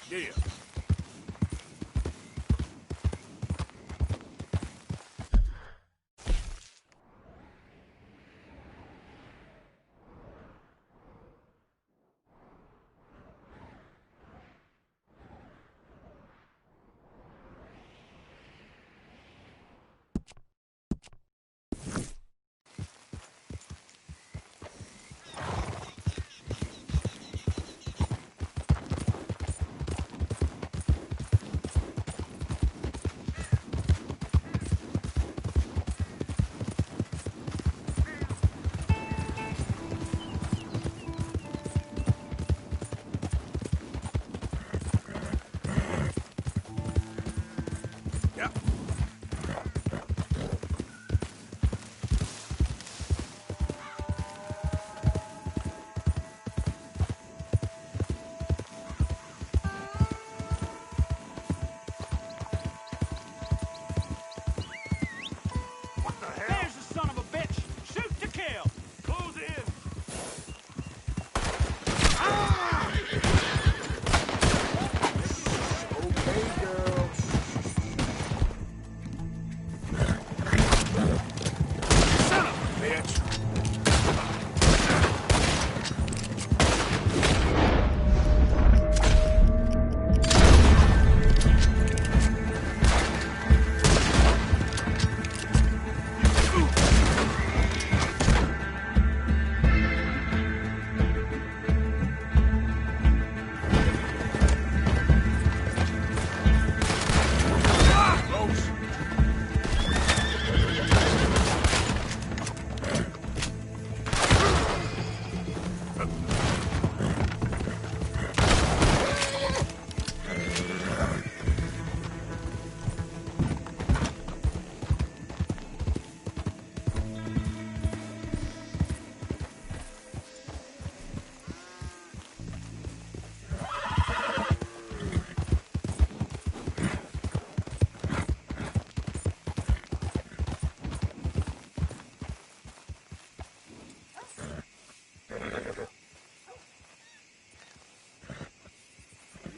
Yeah.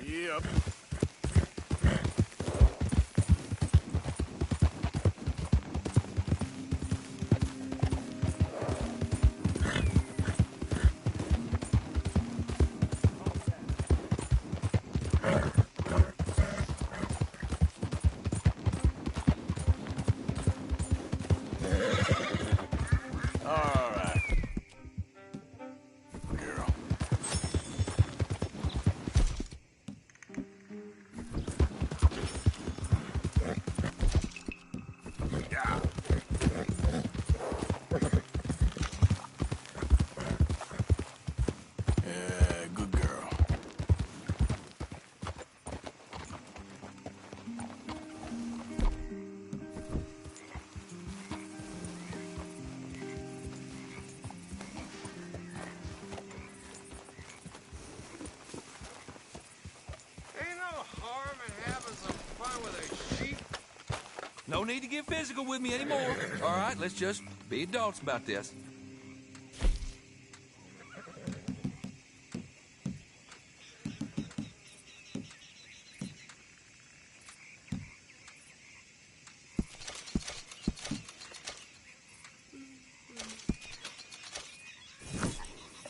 Yep. No need to get physical with me anymore. All right, let's just be adults about this.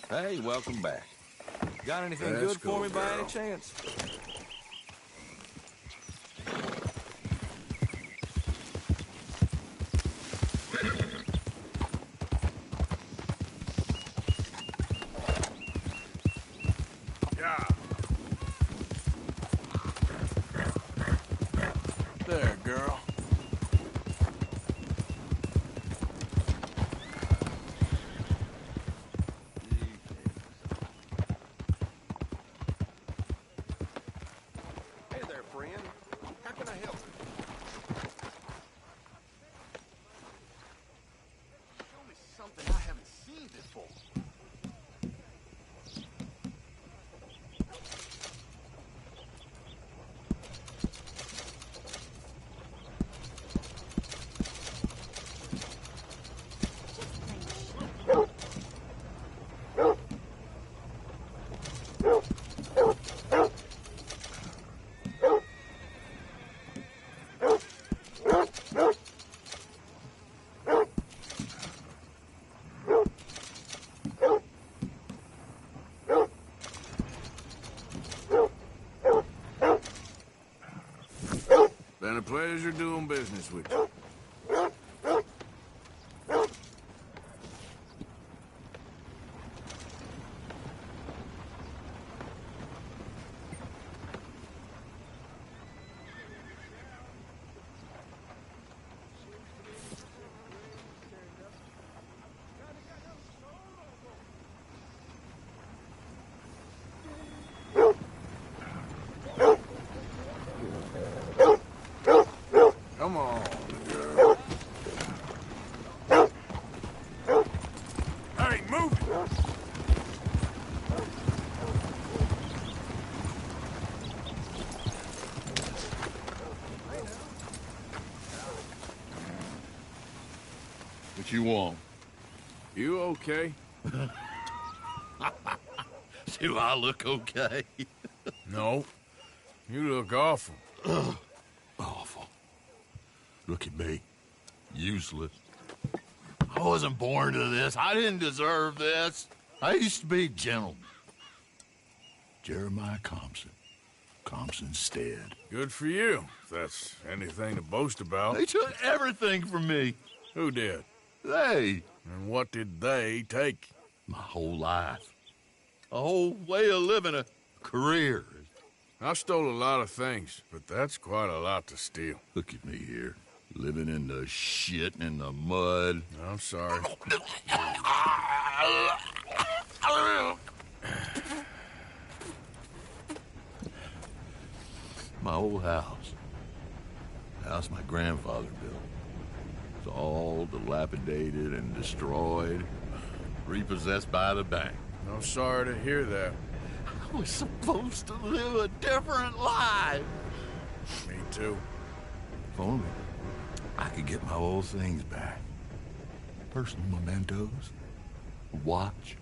Hey, welcome back. Got anything Let's good for go, me by girl. any chance? Yeah. There, girl. Hey there, friend. How can I help you? Show me something I haven't seen before. a pleasure doing business with you. Come on, girl. Hey, move it! What you want? You okay? Do I look okay? No. You look awful. Awful. Look at me. Useless. I wasn't born to this. I didn't deserve this. I used to be a gentleman. Jeremiah Compson. Compson Stead. Good for you, if that's anything to boast about. They took everything from me. Who did? They. And what did they take? My whole life. A whole way of living, a career. I stole a lot of things, but that's quite a lot to steal. Look at me here. Living in the shit and the mud. I'm sorry. My old house. The house my grandfather built. It's all dilapidated and destroyed. Repossessed by the bank. I'm sorry to hear that. I was supposed to live a different life. Me too. If only I could get my old things back. Personal mementos. A watch.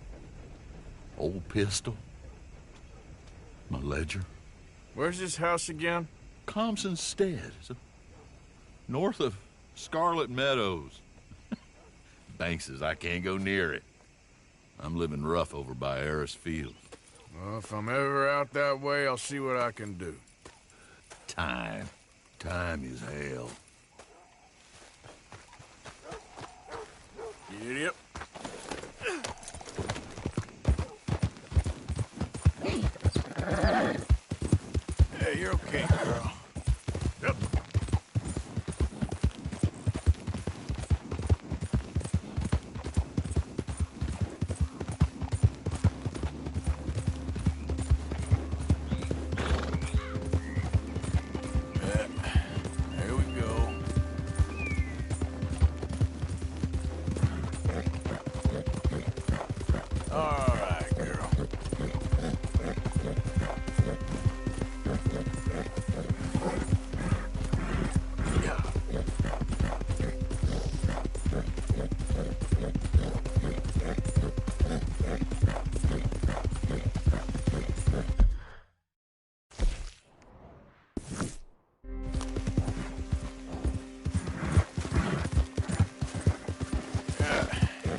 Old pistol. My ledger. Where's this house again? Compson Stead. It's north of Scarlet Meadows. Bank says I can't go near it. I'm living rough over by Harris Field. Well, if I'm ever out that way, I'll see what I can do. Time. Time is hell. Giddy up. Hey, you're okay, girl. Yep. There we go. All right, girl.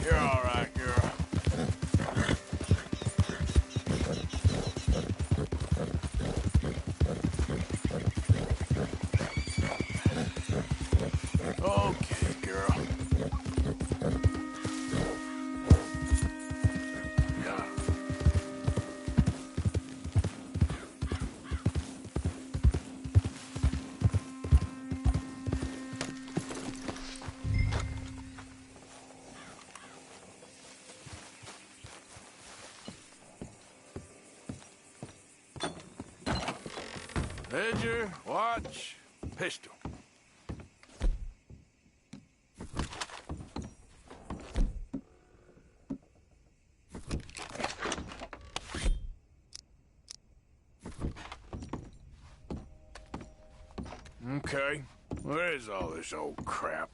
You're all right, girl. Okay, girl. Yeah. Ledger, watch, pistol. Okay, where is all this old crap?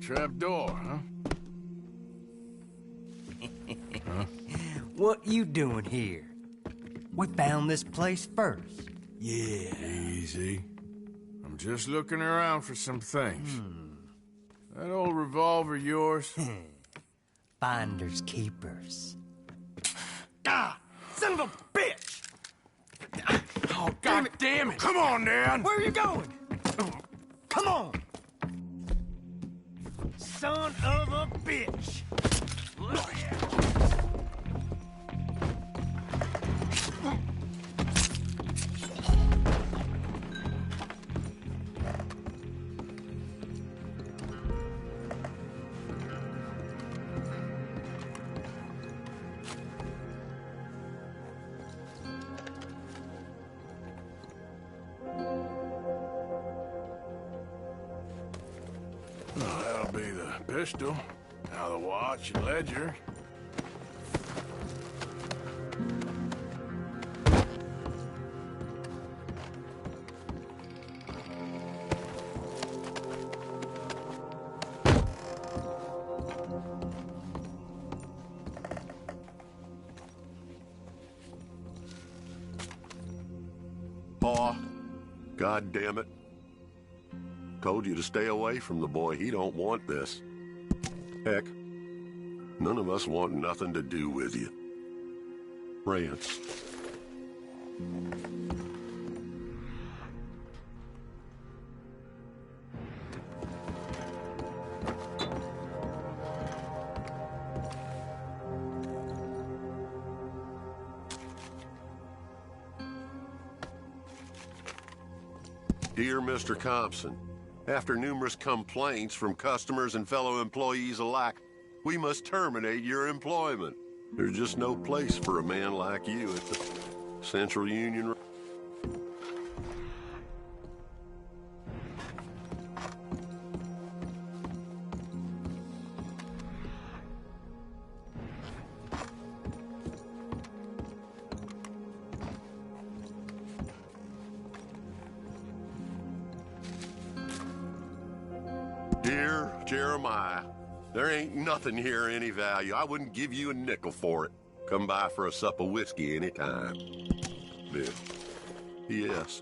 Trap door, huh? What you doing here? We found this place first. Yeah. Easy. I'm just looking around for some things. That old revolver yours? Finders keepers. Ah! Son of a bitch! Oh, God damn it! Come on, Dan! Where are you going? Come on! Son of a bitch! Well, that'll be the pistol. Now the watch and ledger. Pa, God damn it. Told you to stay away from the boy. He don't want this. Heck, none of us want nothing to do with you. Rance. Dear Mr. Compson, after numerous complaints from customers and fellow employees alike, we must terminate your employment. There's just no place for a man like you at the Central Union. Dear Jeremiah, there ain't nothing here any value. I wouldn't give you a nickel for it. Come by for a sup of whiskey anytime. Bill. Yes.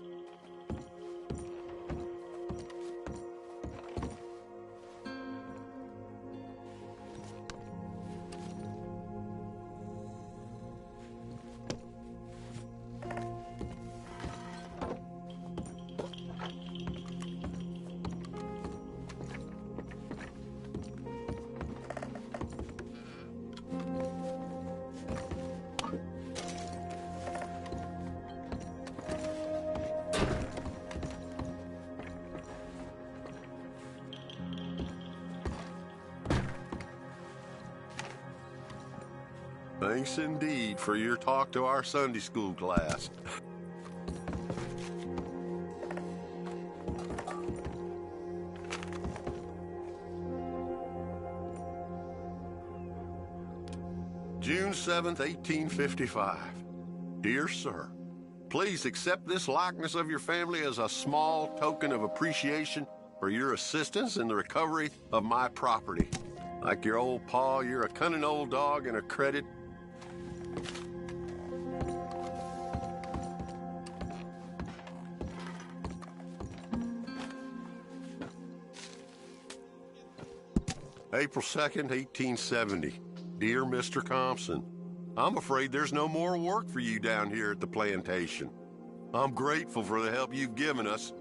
Thanks indeed for your talk to our Sunday school class. June 7th, 1855. Dear Sir, please accept this likeness of your family as a small token of appreciation for your assistance in the recovery of my property. Like your old pa, you're a cunning old dog and a credit. April 2nd, 1870. Dear Mr. Compson, I'm afraid there's no more work for you down here at the plantation. I'm grateful for the help you've given us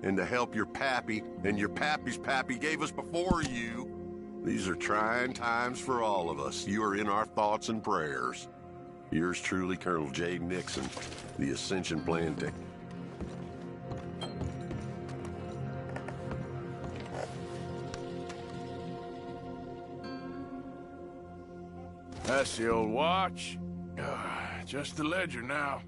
and the help your pappy and your pappy's pappy gave us before you. These are trying times for all of us. You are in our thoughts and prayers. Yours truly, Colonel J. Nixon, the Ascension Plantation. That's the old watch. Just the ledger now.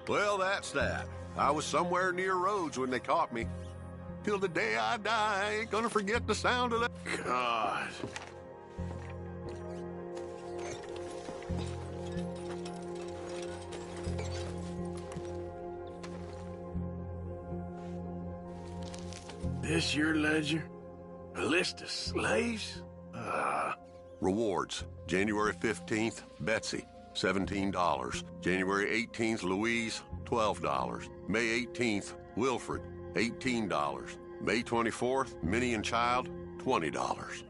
Well, that's that. I was somewhere near Rhodes when they caught me. Till the day I die, I ain't gonna forget the sound of that. God. This your ledger? A list of slaves? Rewards. January 15th, Betsy, $17. January 18th, Louise, $12. May 18th, Wilfred, $18. May 24th, Minnie and Child, $20.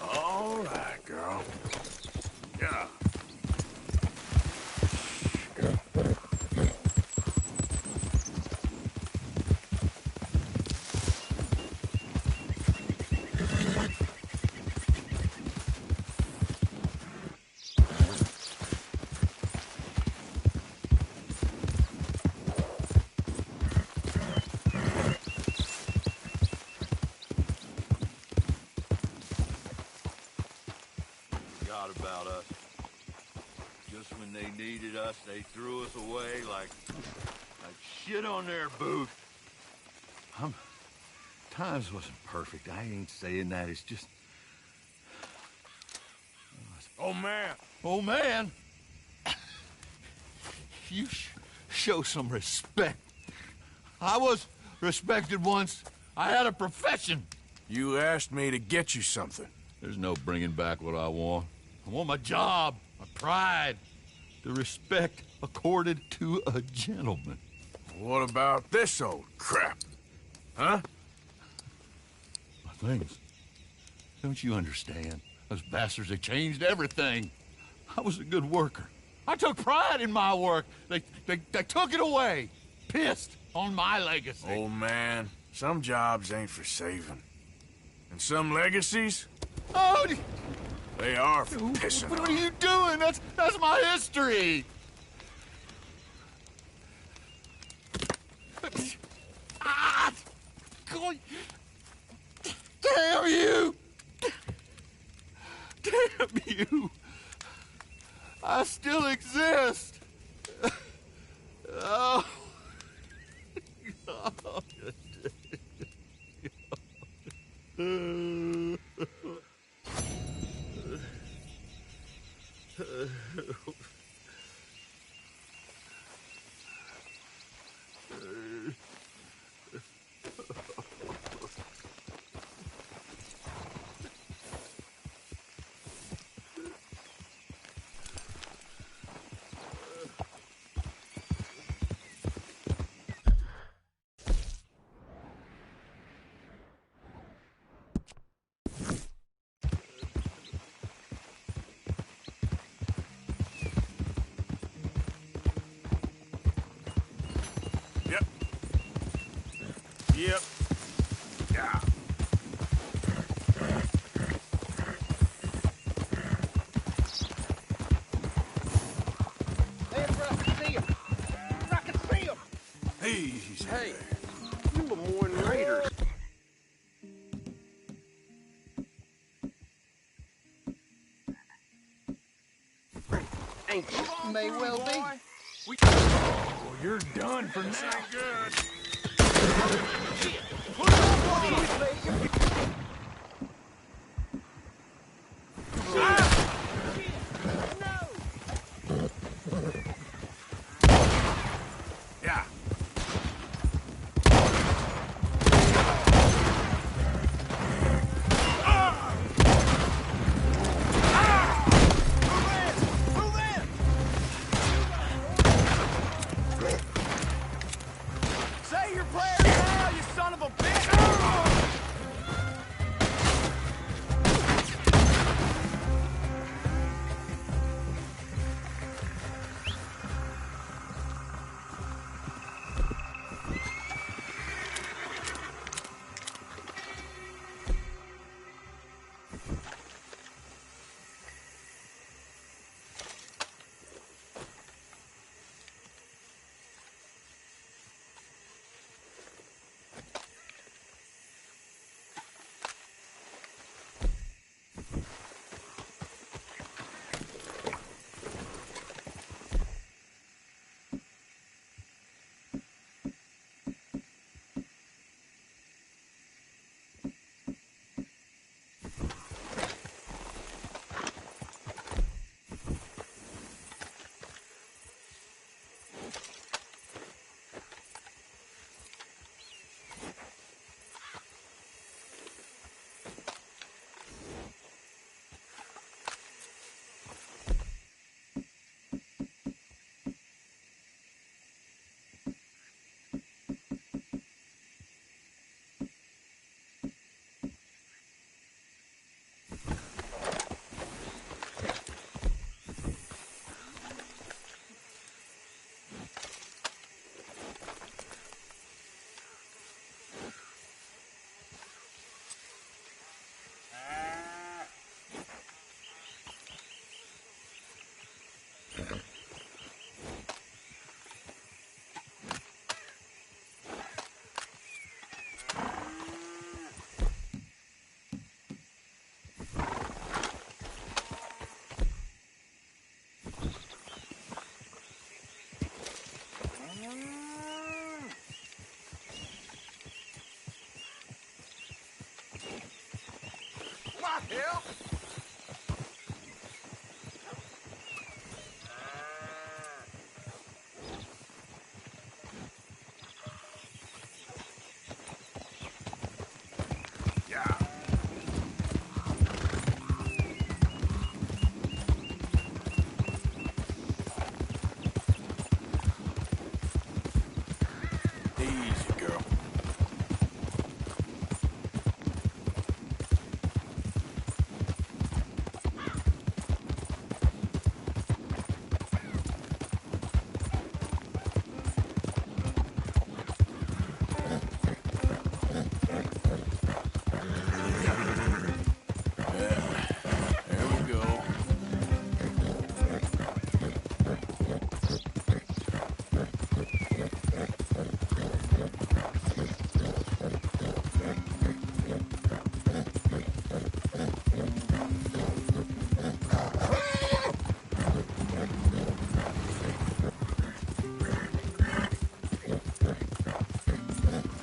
All right, girl. Yeah. Forgot about us. Just when they needed us, they threw us away like shit on their boot. Times wasn't perfect. I ain't saying that. It's just... Oh, man. Oh, man! You show some respect. I was respected once. I had a profession. You asked me to get you something. There's no bringing back what I want. I want my job, my pride, the respect accorded to a gentleman. What about this old crap? Huh? My things. Don't you understand? Those bastards, they changed everything. I was a good worker. I took pride in my work. They took it away. Pissed on my legacy. Oh, man. Some jobs ain't for saving. And some legacies, Oh, they are for pissing what on. are you doing? That's my history. Ah! Damn you! Damn you! I still exist. Oh. Yep. Yep. Yeah. Easy. Hey, you were more than raiders. Ain't you? May well be. Oh, you're done for now. Good.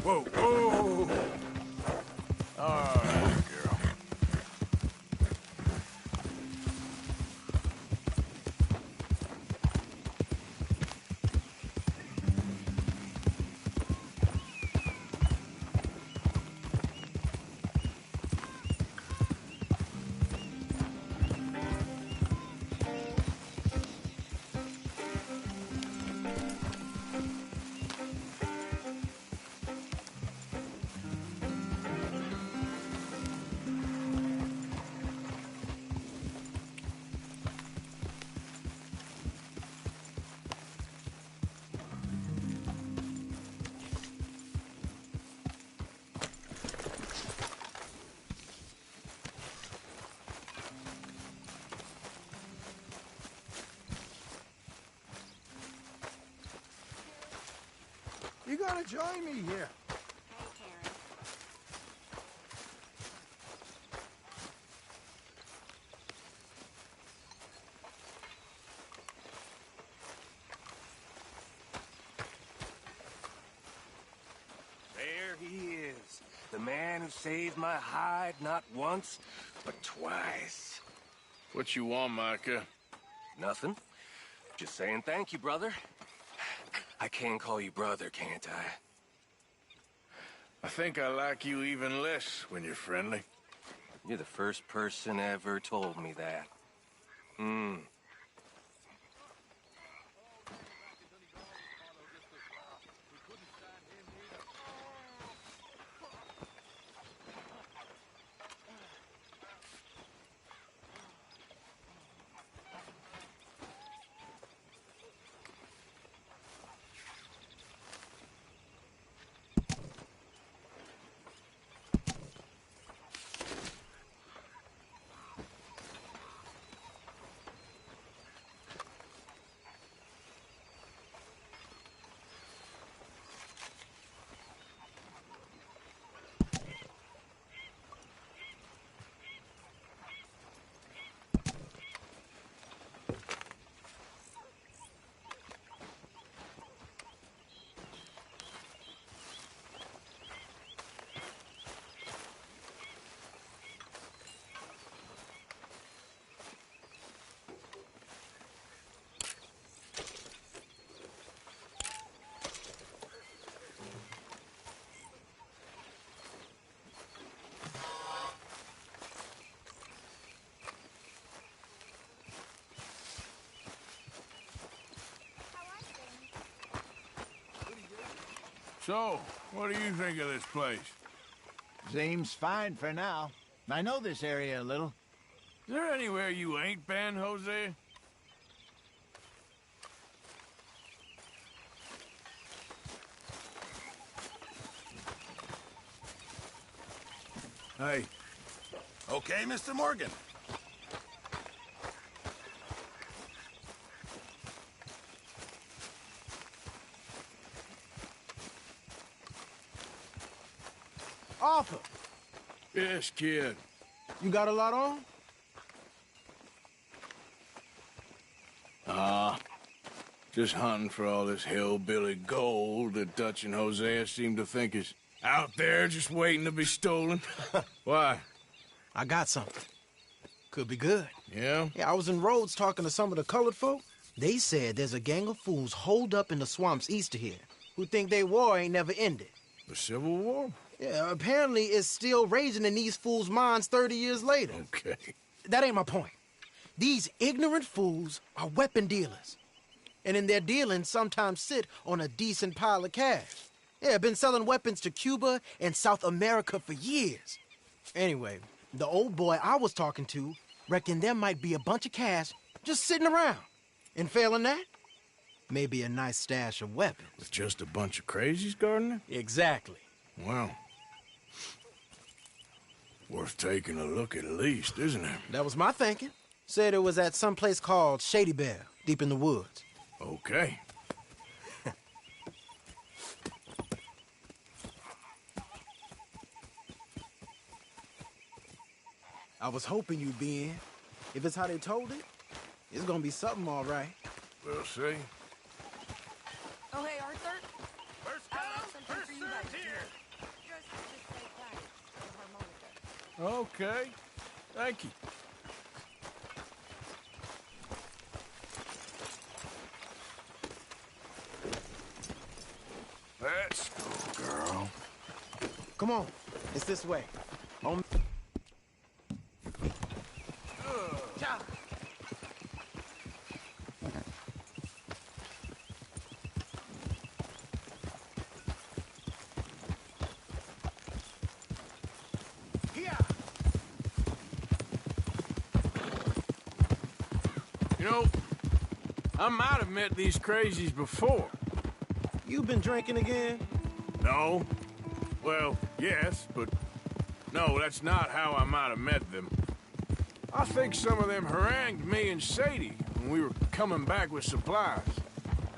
Whoa, whoa! All right, girl. You gotta join me here. who saved my hide not once, but twice. What you want, Micah? Nothing. Just saying thank you, brother. I can call you brother, can't I? I think I like you even less when you're friendly. You're the first person ever told me that. So, what do you think of this place? Seems fine for now. I know this area a little. Is there anywhere you ain't been, Jose? Hey. Okay, Mr. Morgan. Arthur, Yes, kid. you got a lot on? Just hunting for all this hillbilly gold that Dutch and Hosea seem to think is out there just waiting to be stolen. Why? I got something. Could be good. Yeah? Yeah, I was in Rhodes talking to some of the colored folk. They said there's a gang of fools holed up in the swamps east of here who think their war ain't never ended. The Civil War? Yeah, apparently it's still raging in these fools' minds 30 years later. Okay. That ain't my point. These ignorant fools are weapon dealers. And in their dealing, sometimes sit on a decent pile of cash. Yeah, been selling weapons to Cuba and South America for years. Anyway, the old boy I was talking to reckoned there might be a bunch of cash just sitting around. And failing that, maybe a nice stash of weapons. With just a bunch of crazies guarding it? Exactly. Wow. Worth taking a look at least, isn't it? That was my thinking. Said it was at some place called Shady Bear, deep in the woods. Okay. I was hoping you'd be in. If it's how they told it, it's gonna be something all right. We'll see. Oh, hey, Arthur. First I come, have something first for you served guys to here. do. Just stay quiet. The harmonica. Okay. Thank you. Let's go, girl. Come on, it's this way. On. Cha. Here. You know, I might have met these crazies before. You been drinking again? No. Well, yes, but no, that's not how I might have met them. I think some of them harangued me and Sadie when we were coming back with supplies.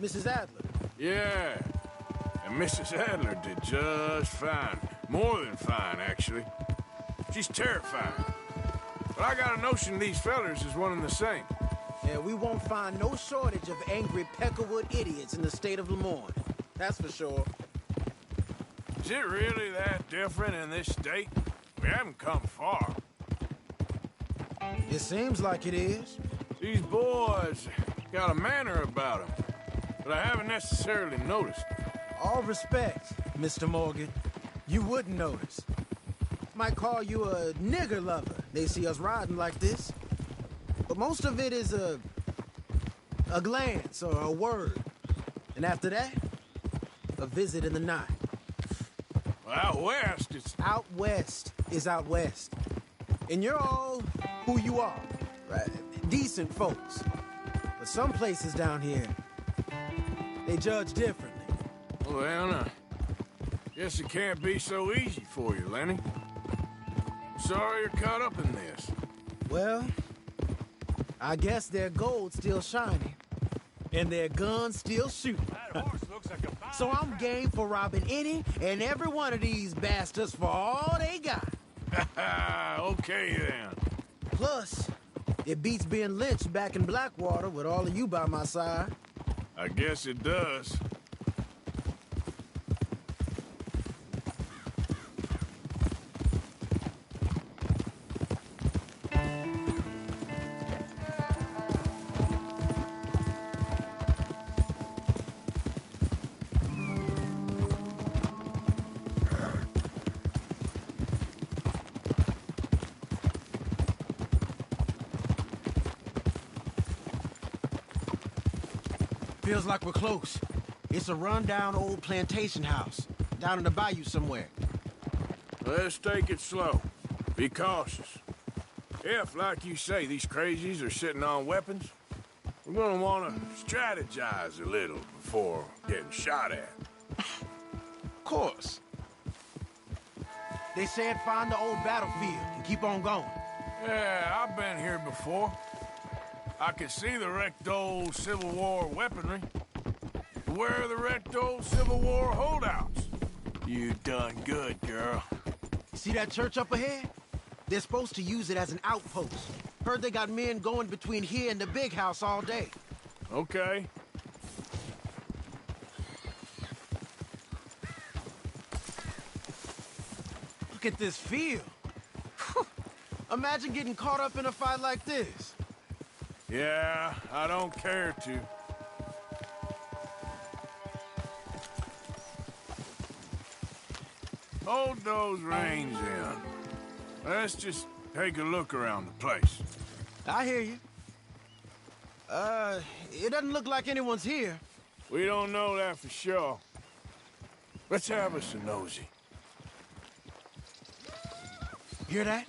Mrs. Adler. Yeah, and Mrs. Adler did just fine. More than fine, actually. She's terrifying. But I got a notion these fellers is one and the same. Yeah, we won't find no shortage of angry Peckerwood idiots in the state of Lemoyne. That's for sure. Is it really that different in this state? We haven't come far. It seems like it is. These boys got a manner about them, but I haven't necessarily noticed. All respect, Mr. Morgan. You wouldn't notice. Might call you a nigger lover. They see us riding like this. But most of it is a glance or a word. And after that, a visit in the night. Well, out west, it's... Out west is out west. And you're all who you are. Right? Decent folks. But some places down here, they judge differently. Well, now, guess it can't be so easy for you, Lenny. Sorry you're caught up in this. Well, I guess their gold's still shining. And their guns still shooting. That horse looks like a... So I'm game for robbing any and every one of these bastards for all they got. Okay, then. Plus, it beats being lynched back in Blackwater with all of you by my side. I guess it does. Feels like we're close. It's a rundown old plantation house, down in the bayou somewhere. Let's take it slow. Be cautious. If, like you say, these crazies are sitting on weapons, we're gonna want to strategize a little before getting shot at. Of course. They said find the old battlefield and keep on going. Yeah, I've been here before. I can see the wrecked old Civil War weaponry. Where are the wrecked old Civil War holdouts? You done good, girl. See that church up ahead? They're supposed to use it as an outpost. Heard they got men going between here and the big house all day. Okay. Look at this field. Imagine getting caught up in a fight like this. Yeah, I don't care to. Hold those reins in. Let's just take a look around the place. I hear you. It doesn't look like anyone's here. We don't know that for sure. Let's have us a nosy. Hear that?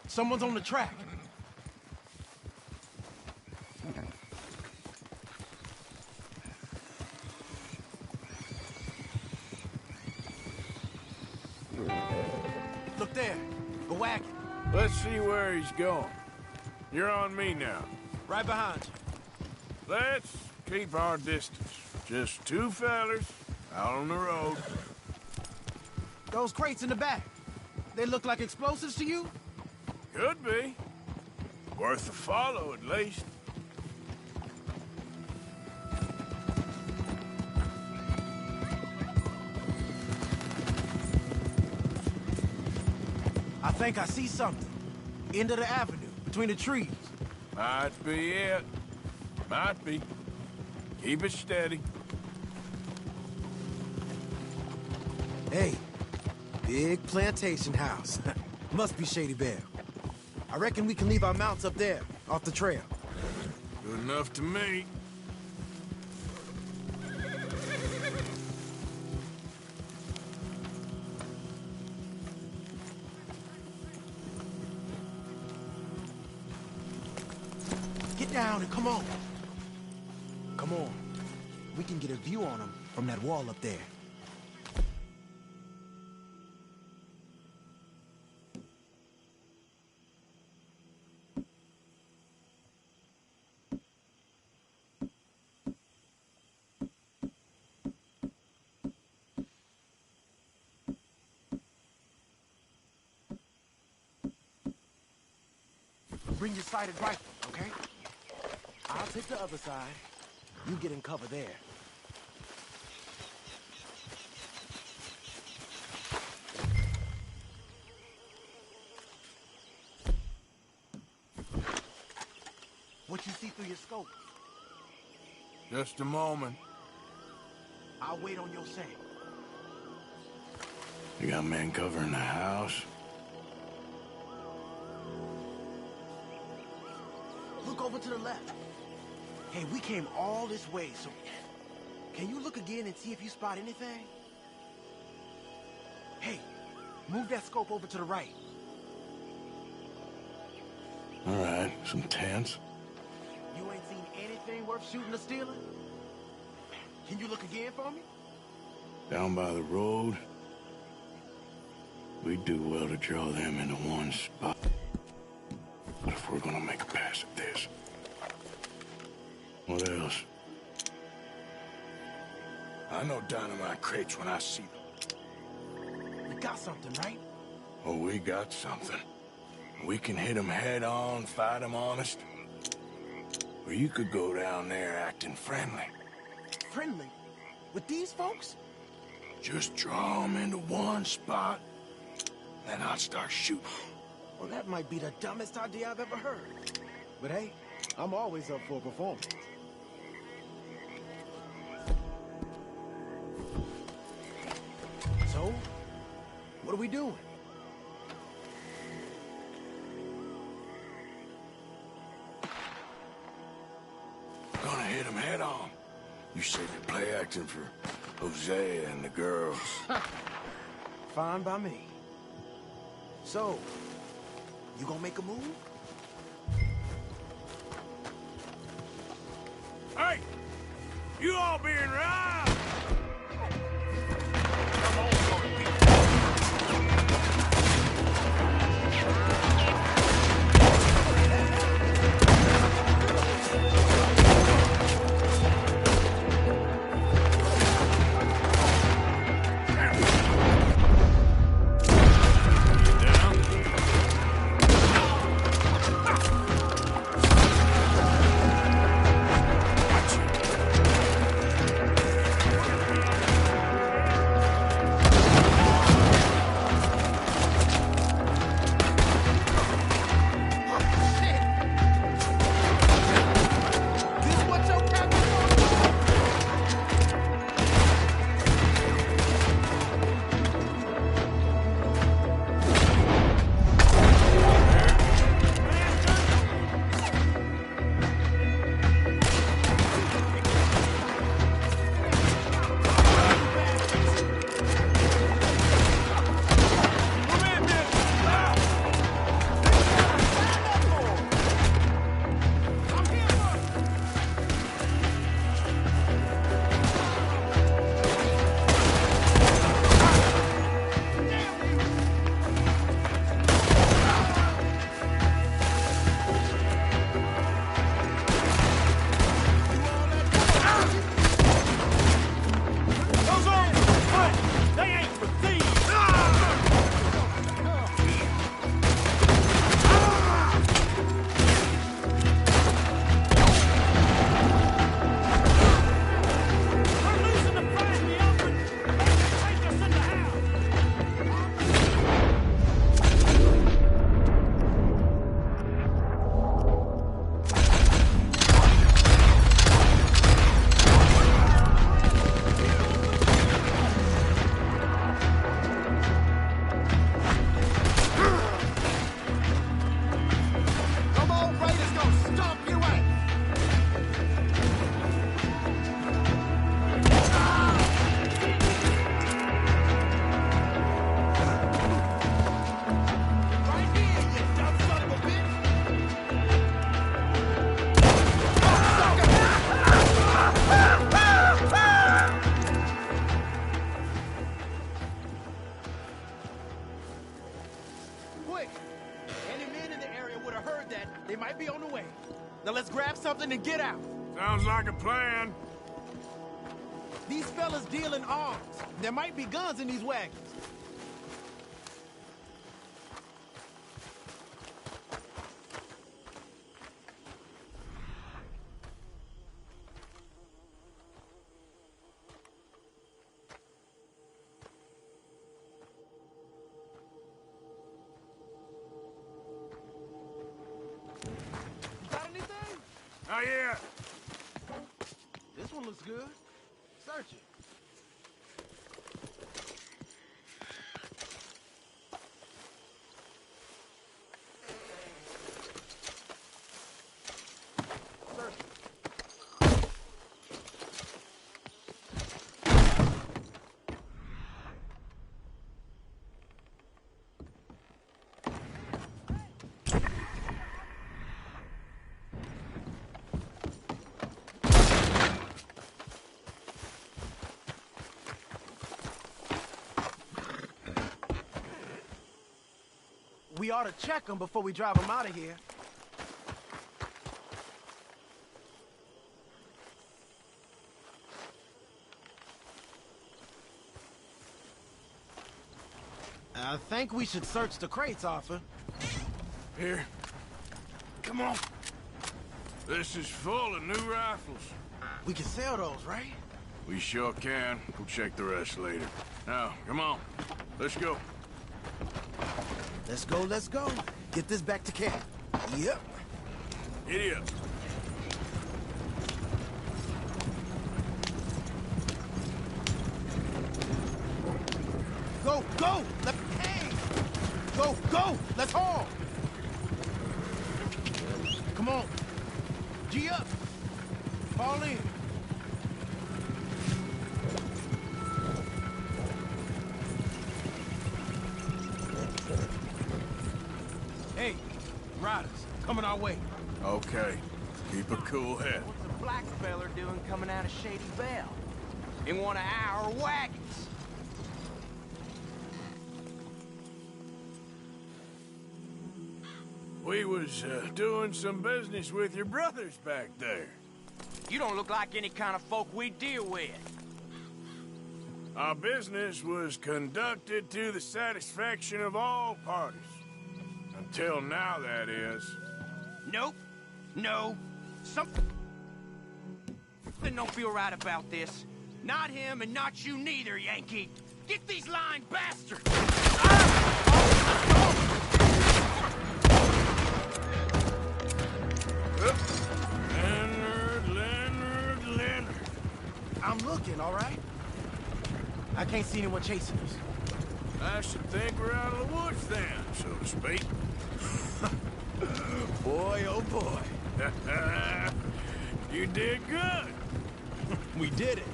Someone's on the track. Look there, a wagon. Let's see where he's going. You're on me now. Right behind you. Let's keep our distance. Just two fellers out on the road. Those crates in the back, they look like explosives to you? Could be. Worth a follow, at least. I think I see something. End of the avenue, between the trees. Might be it. Might be. Keep it steady. Hey, big plantation house. Must be Shady Bear. I reckon we can leave our mounts up there, off the trail. Good enough to me. Get down and come on. Come on. We can get a view on them from that wall up there. Bring your sighted rifle, okay? I'll take the other side. You get in cover there. you see through your scope? Just a moment. I'll wait on your say. You got men covering the house? Look over to the left. Hey, we came all this way, so... Can you look again and see if you spot anything? Hey, move that scope over to the right. All right, some tents. You ain't seen anything worth shooting or stealing? Can you look again for me? Down by the road. We do well to draw them into one spot. But if we're gonna make a pass at this. What else? I know dynamite crates when I see them. You got something, right? Oh, we got something. We can hit them head on, fight them honest. Or you could go down there acting friendly. Friendly? With these folks? Just draw them into one spot, then I'll start shooting. Well, that might be the dumbest idea I've ever heard. But hey, I'm always up for a performance. So, what are we doing? Gonna hit them head on. You said you play acting for Jose and the girls. Fine by me. So, you gonna make a move? Hey! You all being robbed! something and get out. Sounds like a plan. These fellas deal in arms. There might be guns in these wagons. Got anything? yeah. This one looks good. Search it. We ought to check them before we drive them out of here. I think we should search the crates, Arthur. Here. Come on. This is full of new rifles. We can sell those, right? We sure can. We'll check the rest later. Now, come on. Let's go. Let's go, let's go. Get this back to camp. Yep. Idiot. Go, go! Hey! Go, go! Let's haul! Come on. G up. Fall in. Hey, riders, coming our way. Okay. Keep a cool head. What's a black feller doing coming out of Shady Belle? In one of our wagons. We was doing some business with your brothers back there. You don't look like any kind of folk we deal with. Our business was conducted to the satisfaction of all parties. Until now, that is. Nope. No. Something don't feel right about this. Not him and not you neither, Yankee. Get these lying bastards! Leonard. I'm looking, all right? I can't see anyone chasing us. I should think we're out of the woods then, so to speak. Boy, oh boy. You did good. We did it.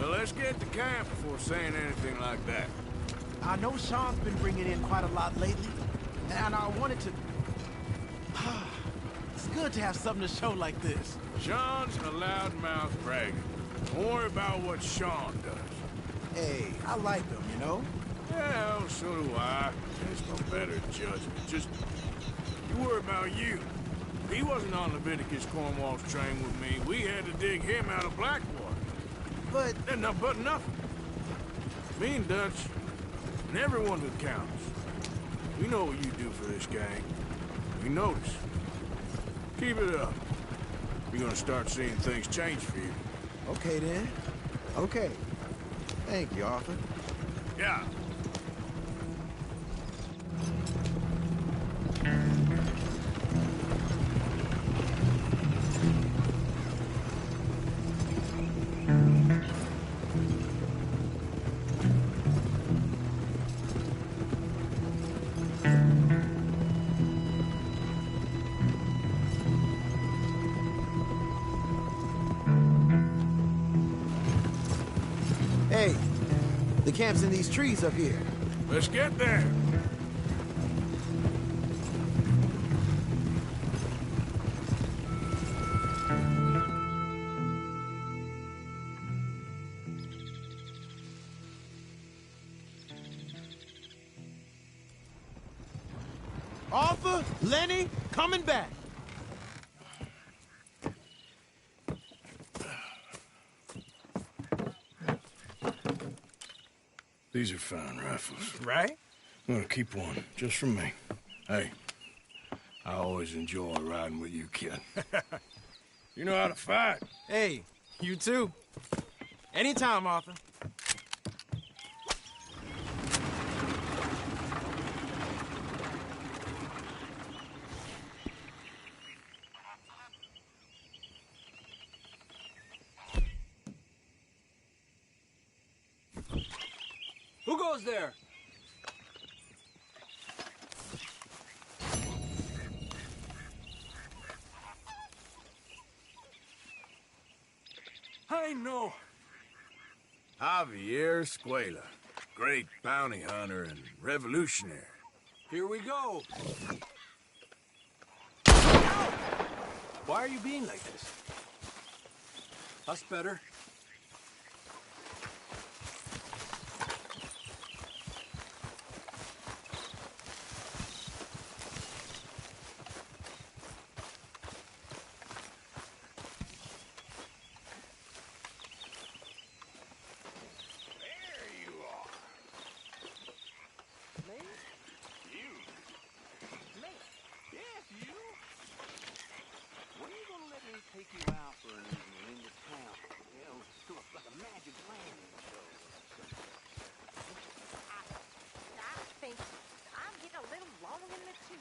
Well, let's get to camp before saying anything like that. I know Sean's been bringing in quite a lot lately, and I wanted to... It's good to have something to show like this. Sean's a loudmouth bragger. Don't worry about what Sean does. Hey, I like him, you know? Yeah, well, so do I. There's no better judgment. Just, you worry about you. He wasn't on Leviticus Cornwall's train with me. We had to dig him out of Blackwater. But nothing. Me and Dutch, and everyone who counts. We know what you do for this gang. We notice. Keep it up. You're gonna start seeing things change for you. okay then. Okay. Thank you, Arthur. Yeah. Hey, the camp's in these trees up here. Let's get there. Arthur, Lenny, coming back. These are fine rifles. Right? I'm gonna keep one, just for me. Hey, I always enjoy riding with you, kid. You know how to fight. Hey, you too. Anytime, Arthur. goes there? I know. Javier Escuela, great bounty hunter and revolutionary. Here we go. Why are you being like this? Us better.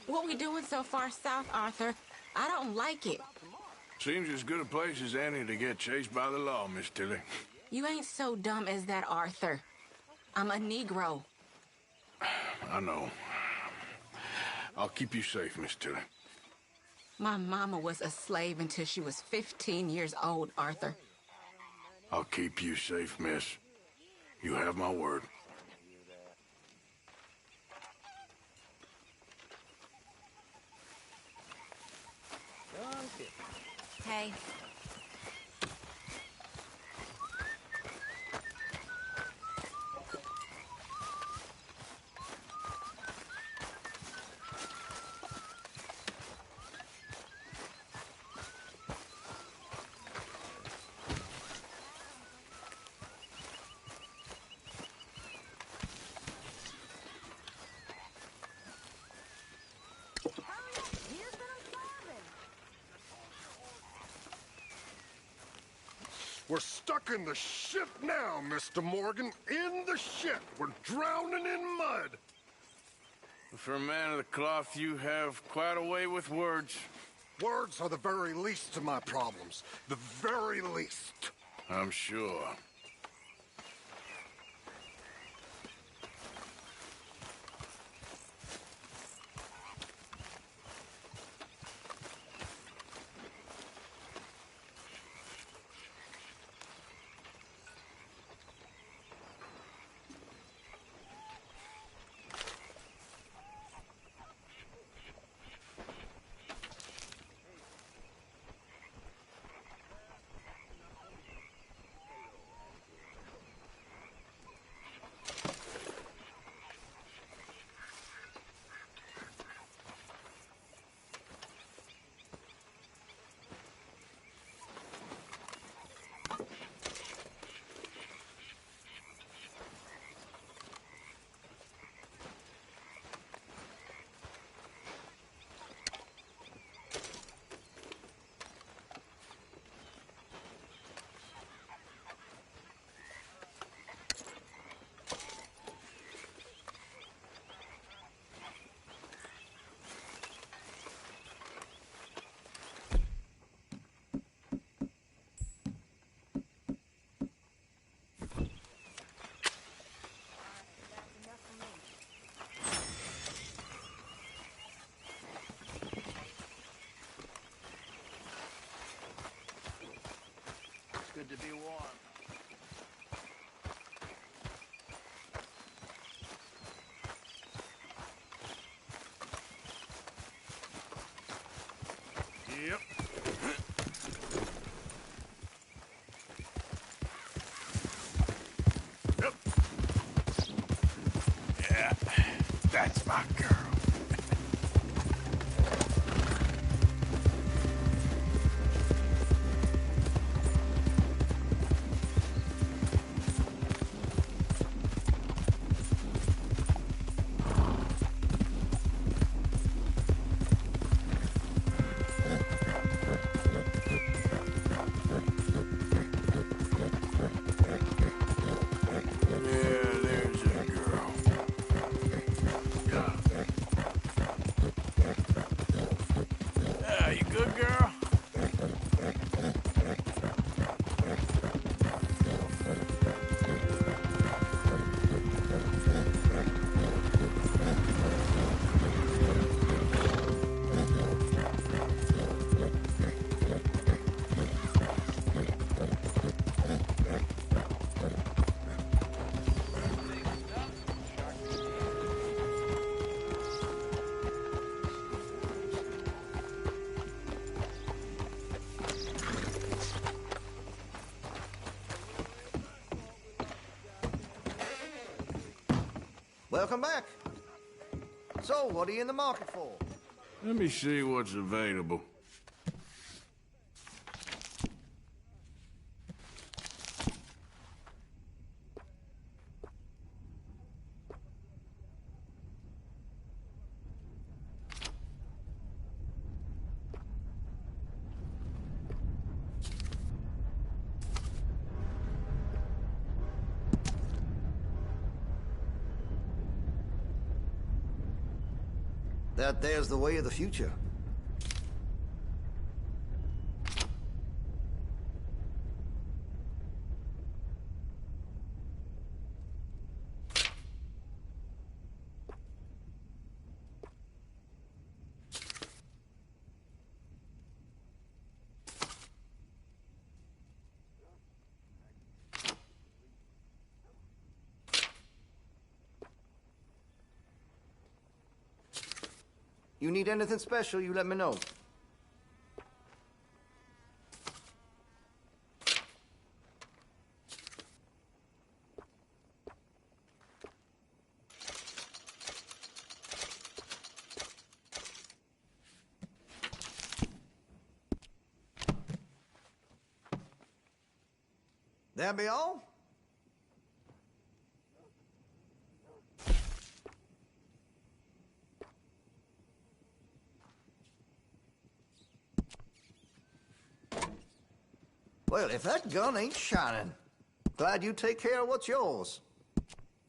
What we doing so far south, Arthur? I don't like it. Seems as good a place as any to get chased by the law, Miss Tilly. You ain't so dumb as that, Arthur. I'm a Negro. I know. I'll keep you safe, Miss Tilly. My mama was a slave until she was 15 years old, Arthur. I'll keep you safe, miss. You have my word. Hey. We're stuck in the shit now, Mr. Morgan. In the shit. We're drowning in mud. For a man of the cloth, you have quite a way with words. Words are the very least of my problems. The very least. I'm sure. Good to be warm. Yep. Yep. Yeah, that's my girl. Welcome back. So, what are you in the market for? Let me see what's available. That there's the way of the future. You need anything special, you let me know. That be all? Well, if that gun ain't shining, glad you take care of what's yours.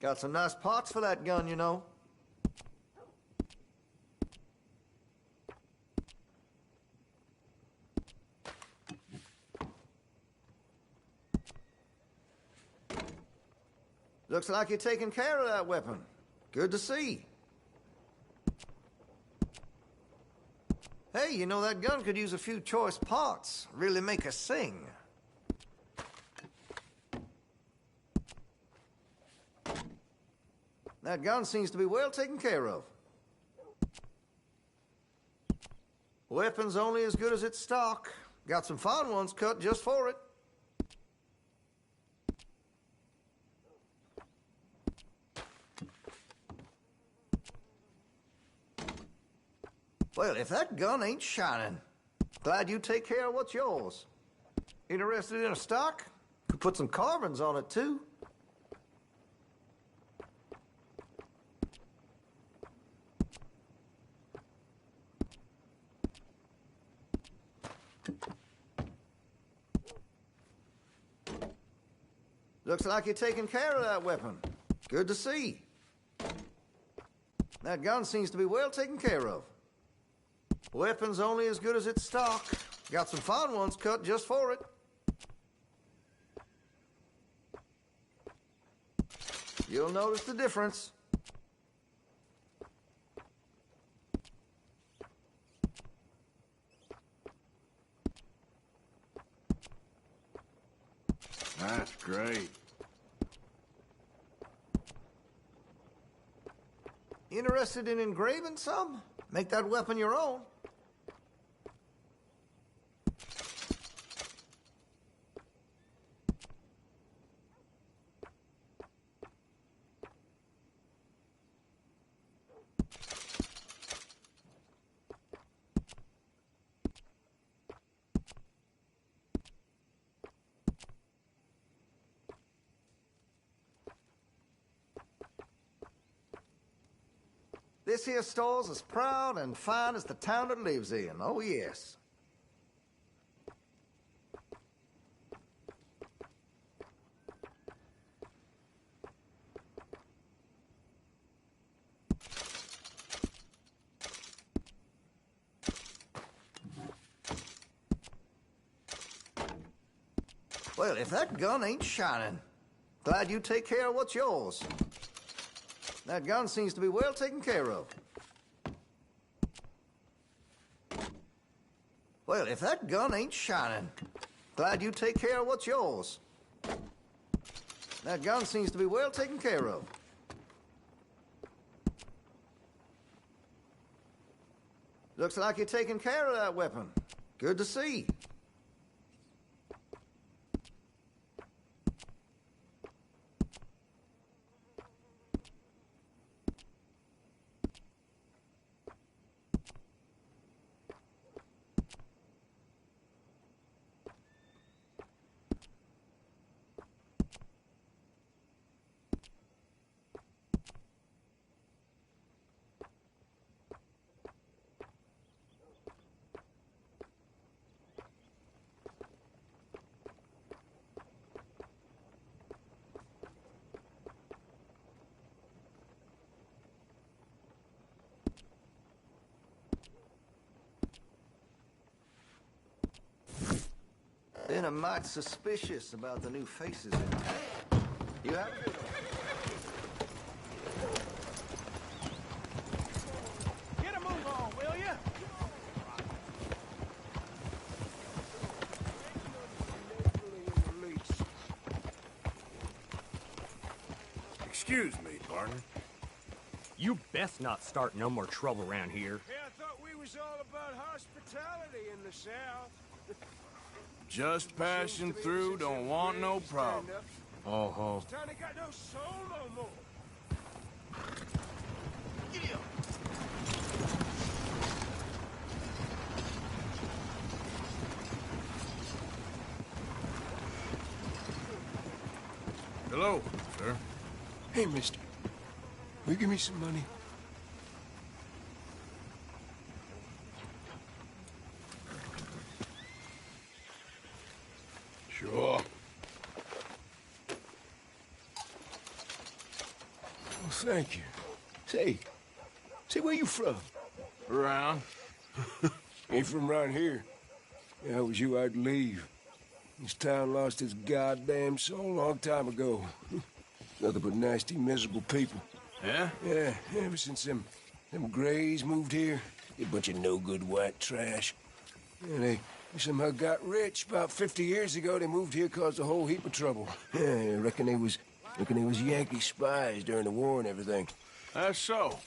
Got some nice parts for that gun, you know. Looks like you're taking care of that weapon. Good to see. Hey, you know that gun could use a few choice parts. Really make us sing. That gun seems to be well taken care of. Weapon's only as good as its stock. Got some fine ones cut just for it. Well, if that gun ain't shining, glad you take care of what's yours. Interested in a stock? Could put some carbons on it, too. Looks like you're taking care of that weapon. Good to see. That gun seems to be well taken care of. Weapon's only as good as its stock. Got some fine ones cut just for it. You'll notice the difference. That's great. Interested in engraving some? Make that weapon your own. This here store's as proud and fine as the town it lives in. Oh, yes. Well, if that gun ain't shining, glad you take care of what's yours. That gun seems to be well taken care of. Well, if that gun ain't shining, glad you take care of what's yours. That gun seems to be well taken care of. Looks like you're taking care of that weapon. Good to see. Been a mite suspicious about the new faces in town. You have a good one. Get a move on, will ya? Excuse me, partner. You best not start no more trouble around here. Hey, I thought we was all about hospitality in the South. Just passing through, don't want no problem. Uh-huh. Town ain't got no soul no more. Hello, sir. Hey, mister. Will you give me some money? Sure. Well, thank you. Say, where you from? Around. Ain't from around here. If I was you, I'd leave. This town lost its goddamn soul a long time ago. Nothing but nasty, miserable people. Yeah? Yeah, ever since them Greys moved here, a bunch of no-good white trash. Yeah, they somehow got rich. About 50 years ago, they moved here, caused a whole heap of trouble. Yeah, I reckon they was Yankee spies during the war and everything. That's so.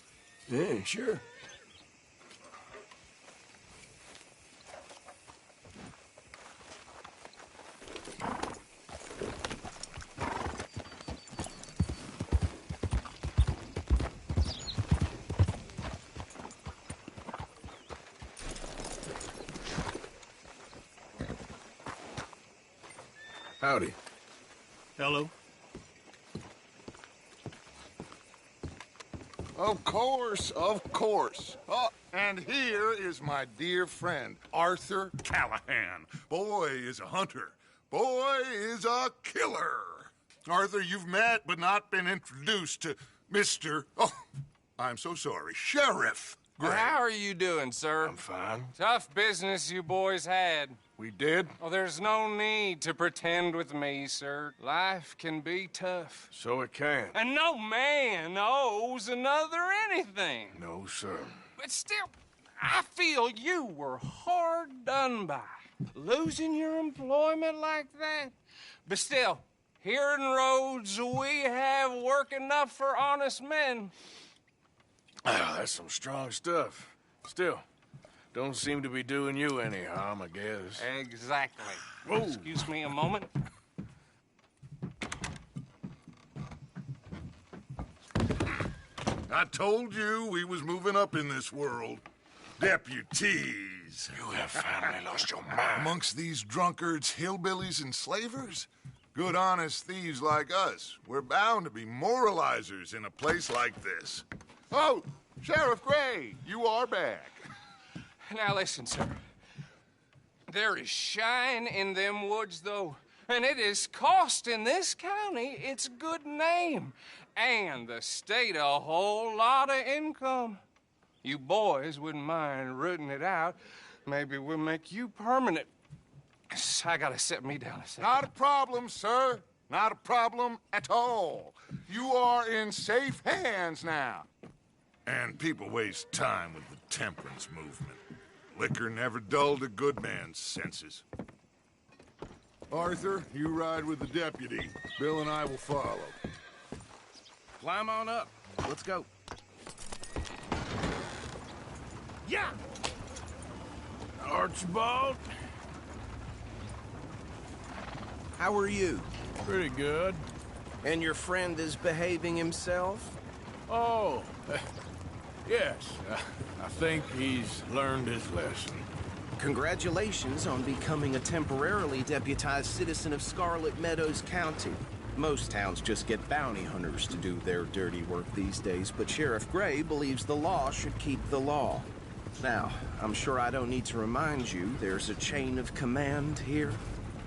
Yeah, sure. Howdy. Hello. Of course, of course. Oh, and here is my dear friend, Arthur Callahan. Boy is a hunter. Boy is a killer. Arthur, you've met but not been introduced to Mr. Oh, I'm so sorry, Sheriff Gray. How are you doing, sir? I'm fine. Tough business you boys had. We did? Oh, there's no need to pretend with me, sir. Life can be tough. So it can. And no man owes another anything. No, sir. But still, I feel you were hard done by. Losing your employment like that. But still, here in Rhodes, we have work enough for honest men. Ah, that's some strong stuff. Still, don't seem to be doing you any harm, I guess. Exactly. Whoa. Excuse me a moment. I told you we was moving up in this world. Deputies. You have finally lost your mind. Amongst these drunkards, hillbillies, and slavers? Good, honest thieves like us. We're bound to be moralizers in a place like this. Oh, Sheriff Gray, you are back. Now listen, sir. There is shine in them woods, though. And it is costing this county its good name. And the state a whole lot of income. You boys wouldn't mind rooting it out. Maybe we'll make you permanent. I gotta set me down a second. Not a problem, sir. Not a problem at all. You are in safe hands now. And people waste time with the temperance movement. Liquor never dulled a good man's senses. Arthur, you ride with the deputy. Bill and I will follow. Climb on up. Let's go. Yeah! Archibald? How are you? Pretty good. And your friend is behaving himself? Oh, yes. I think he's learned his lesson. Congratulations on becoming a temporarily deputized citizen of Scarlet Meadows County. Most towns just get bounty hunters to do their dirty work these days, but Sheriff Gray believes the law should keep the law. Now, I'm sure I don't need to remind you there's a chain of command here.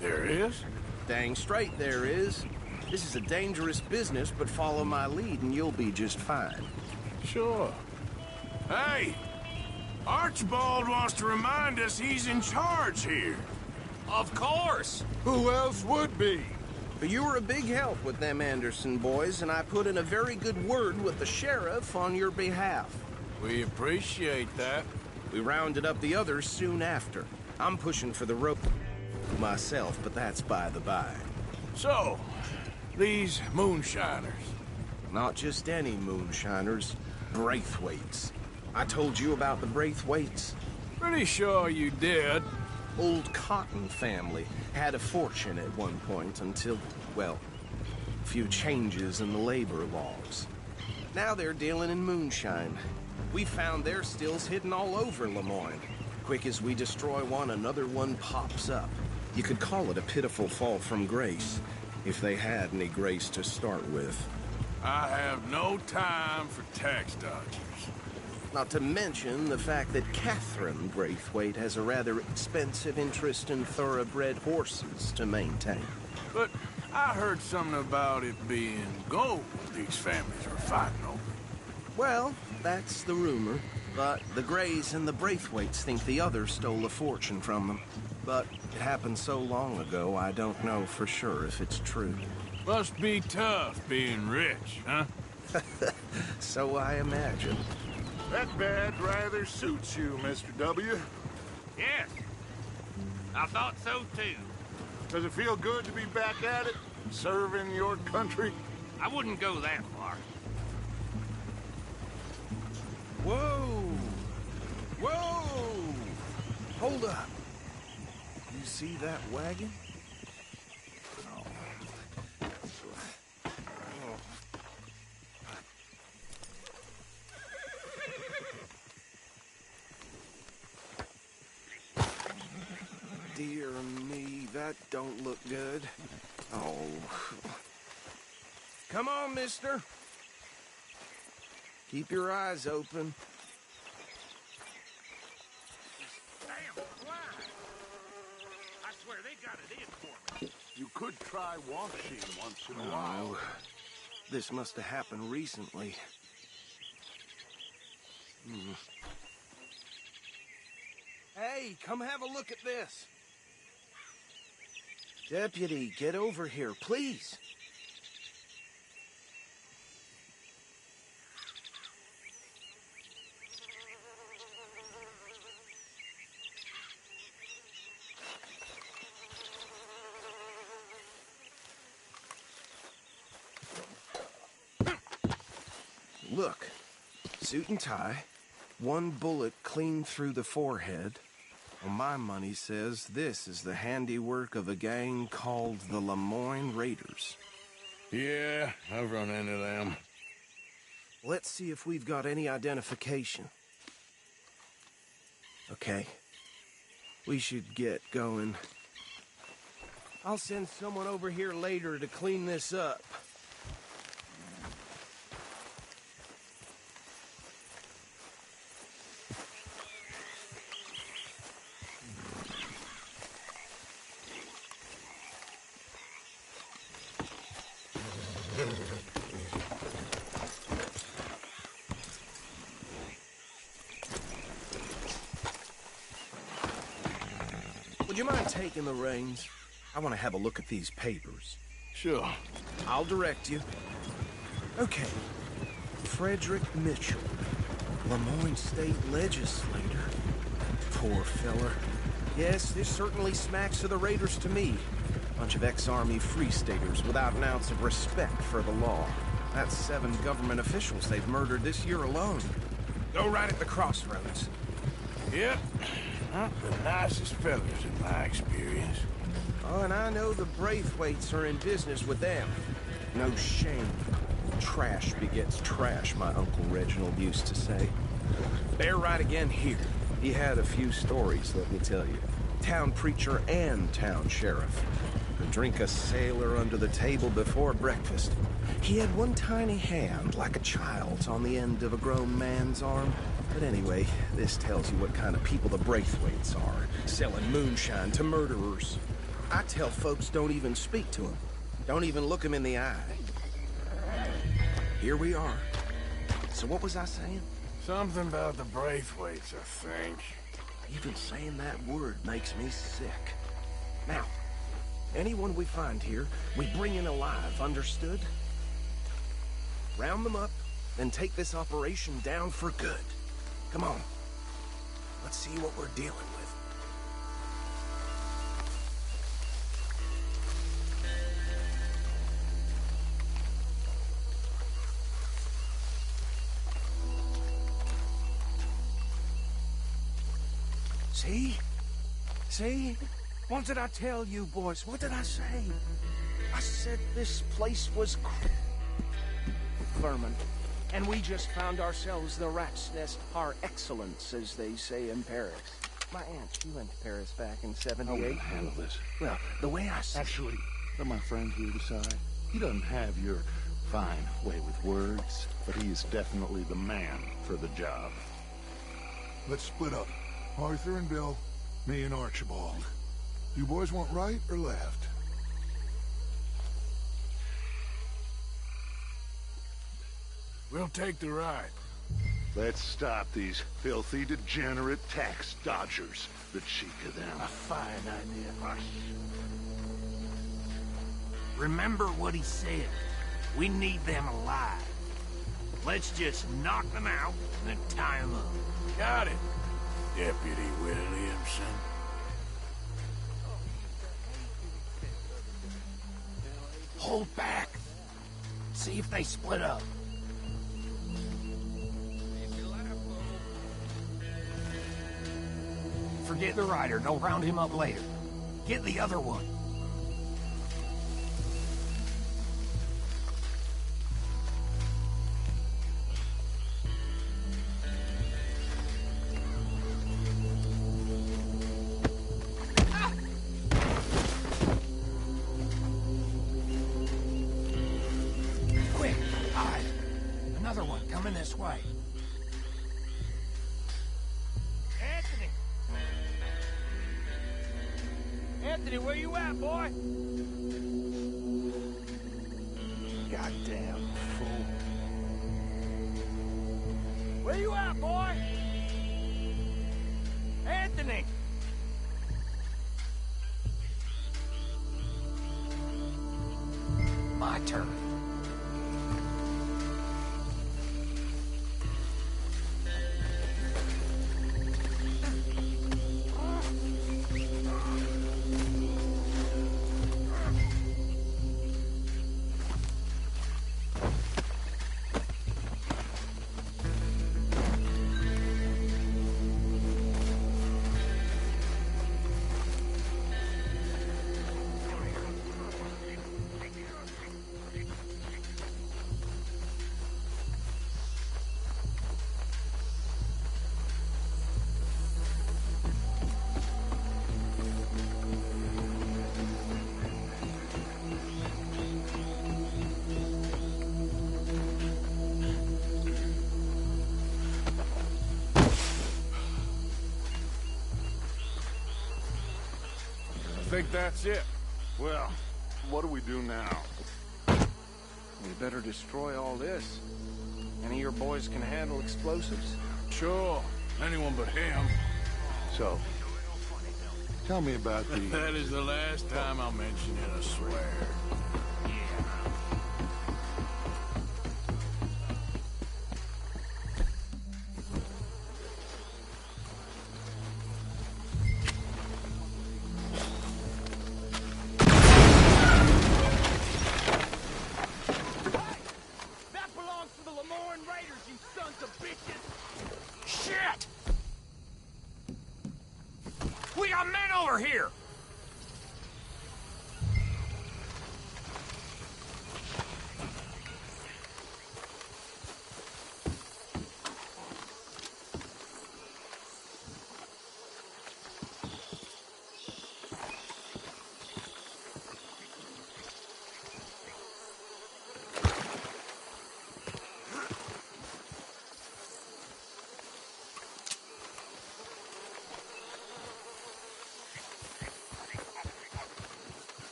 There is? Dang straight there is. This is a dangerous business, but follow my lead and you'll be just fine. Sure. Hey! Archibald wants to remind us he's in charge here. Of course! Who else would be? But you were a big help with them Anderson boys, and I put in a very good word with the sheriff on your behalf. We appreciate that. We rounded up the others soon after. I'm pushing for the rope myself, but that's by the by. So, these moonshiners. Not just any moonshiners, Braithwaites. I told you about the Braithwaites. Pretty sure you did. Old Cotton family had a fortune at one point until, well, a few changes in the labor laws. Now they're dealing in moonshine. We found their stills hidden all over Lemoyne. Quick as we destroy one, another one pops up. You could call it a pitiful fall from grace, if they had any grace to start with. I have no time for tax dodgers. Not to mention the fact that Catherine Braithwaite has a rather expensive interest in thoroughbred horses to maintain. But I heard something about it being gold these families are fighting over. Well, that's the rumor. But the Greys and the Braithwaites think the others stole a fortune from them. But it happened so long ago, I don't know for sure if it's true. Must be tough being rich, huh? So I imagine. That badge rather suits you, Mr. W. Yes. I thought so, too. Does it feel good to be back at it, serving your country? I wouldn't go that far. Whoa! Whoa! Hold up. You see that wagon? Dear me, that don't look good. Oh. Come on, mister. Keep your eyes open. Damn, why? I swear they got it in for me. You could try washing once in a while. No. This must have happened recently. Hey, come have a look at this. Deputy, get over here, please. Look, suit and tie, one bullet clean through the forehead. Well, my money says this is the handiwork of a gang called the Lemoyne Raiders. Yeah, I've run into them. Let's see if we've got any identification. Okay. We should get going. I'll send someone over here later to clean this up. Would you mind taking the reins? I want to have a look at these papers. Sure. I'll direct you. Okay. Frederick Mitchell, Lemoyne State Legislator. Poor feller. Yes, this certainly smacks of the Raiders to me. Bunch of ex-Army Free Staters without an ounce of respect for the law. That's 7 government officials they've murdered this year alone. Go right at the crossroads. Yep. Not the nicest fellas in my experience. Oh, and I know the Braithwaites are in business with them. No shame. Trash begets trash, my Uncle Reginald used to say. Bear right again here. He had a few stories, let me tell you. Town preacher and town sheriff. Could drink a sailor under the table before breakfast. He had one tiny hand, like a child's, on the end of a grown man's arm. But anyway, this tells you what kind of people the Braithwaites are, selling moonshine to murderers. I tell folks don't even speak to them. Don't even look them in the eye. Here we are. So what was I saying? Something about the Braithwaites, I think. Even saying that word makes me sick. Now, anyone we find here, we bring in alive, understood? Round them up, then take this operation down for good. Come on. Let's see what we're dealing with. See? See? What did I tell you, boys? What did I say? I said this place was vermin. And we just found ourselves the rat's nest par excellence, as they say in Paris. My aunt, she went to Paris back in '78. How will I handle this? Well, the way I see Actually, let my friend here decide. He doesn't have your fine way with words, but he is definitely the man for the job. Let's split up. Arthur and Bill, me and Archibald. You boys want right or left? We'll take the ride. Let's stop these filthy, degenerate tax dodgers. The cheek of them. a fine idea. Remember what he said. We need them alive. Let's just knock them out and then tie them up. Got it, Deputy Williamson. Hold back. See if they split up. Forget the rider. They'll round him up later. Get the other one. Quick, hide. Another one coming this way. Anthony! Anthony, where you at, boy? Goddamn fool. Where you at, boy? Anthony! My turn. I think that's it. Well, what do we do now? We better destroy all this. Any of your boys can handle explosives? Sure. Anyone but him. So, tell me about the... That is the last time I'll mention it, I swear. Shit! We got men over here!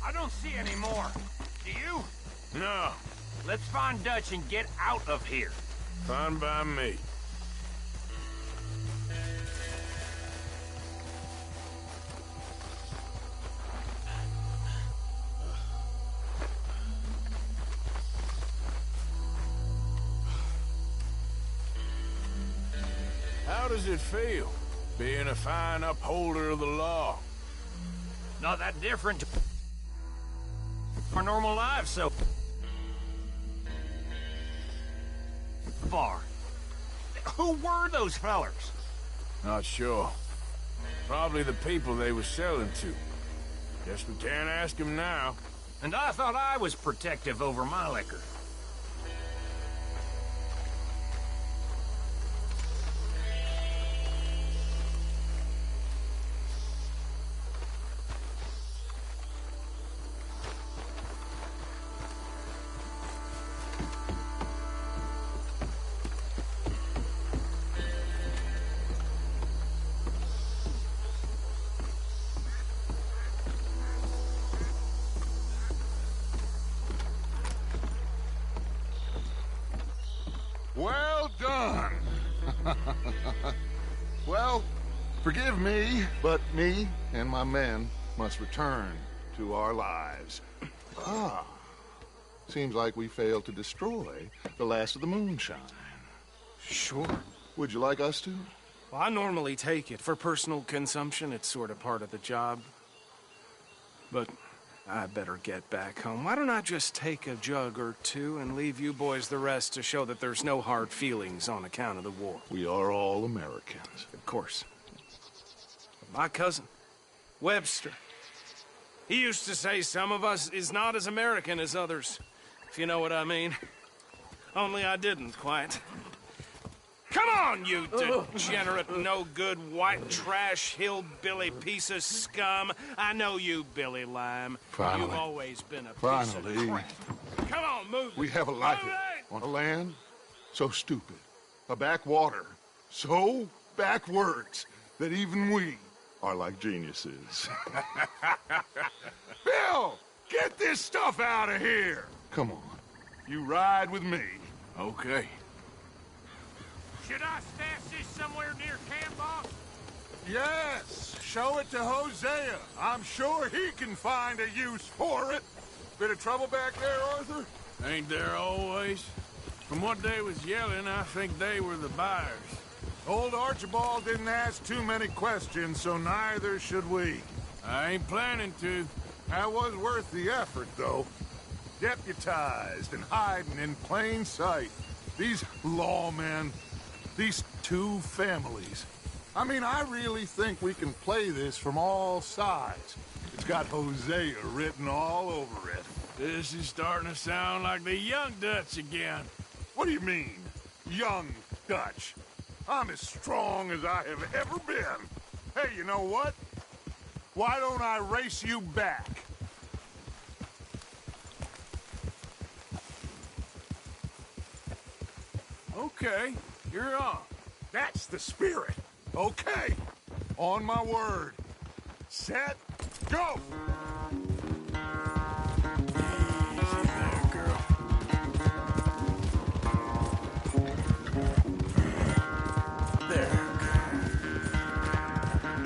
I don't see any more. Do you? No. Let's find Dutch and get out of here. Fine by me. How does it feel, being a fine upholder of the law? Not that different from our normal lives, so far. Who were those fellers? Not sure. Probably the people they were selling to. Guess we can't ask them now. And I thought I was protective over my liquor. Well done. Well, forgive me, but me and my men must return to our lives. Ah, seems like we failed to destroy the last of the moonshine. Sure. Would you like us to? Well, I normally take it. For personal consumption, it's sort of part of the job. But I better get back home. Why don't I just take a jug or two and leave you boys the rest to show that there's no hard feelings on account of the war? We are all Americans. Of course. My cousin, Webster, he used to say some of us is not as American as others, if you know what I mean. Only I didn't quite. Come on, you degenerate, no-good, white trash, hillbilly piece of scum. I know you, Billy Lime. Finally. You've always been a piece of crap. Come on, move it. We have a life on a land so stupid, a backwater so backwards that even we are like geniuses. Bill, get this stuff out of here. Come on, you ride with me. Okay. Should I stash this somewhere near camp, boss? Yes, show it to Hosea. I'm sure he can find a use for it. Bit of trouble back there, Arthur? Ain't there always? From what they was yelling, I think they were the buyers. Old Archibald didn't ask too many questions, so neither should we. I ain't planning to. That was worth the effort, though. Deputized and hiding in plain sight. These lawmen, these two families. I mean, I really think we can play this from all sides. It's got Hosea written all over it. This is starting to sound like the young Dutch again. What do you mean, young Dutch? I'm as strong as I have ever been. Hey, you know what? Why don't I race you back? Okay, you're on. That's the spirit. Okay, on my word. Set, go! Easy there, girl. There, girl.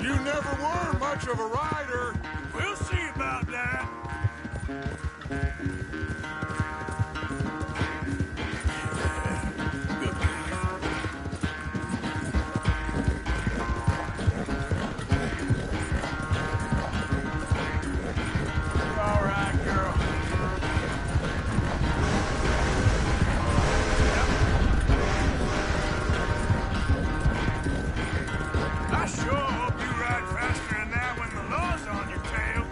You never were much of a rider. We'll see about that. I sure hope you ride faster than that when the law's on your tail.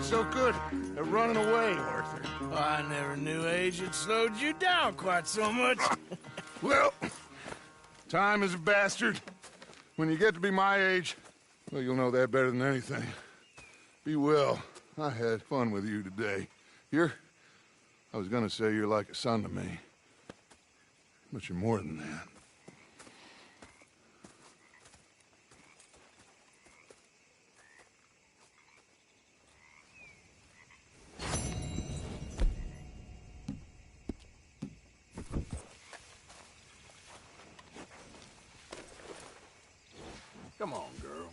so good at running away, Arthur? I never knew age had slowed you down quite so much. Well, time is a bastard. When you get to be my age, well, you'll know that better than anything. Be well. I had fun with you today. I was gonna say you're like a son to me. But you're more than that. Come on, girl.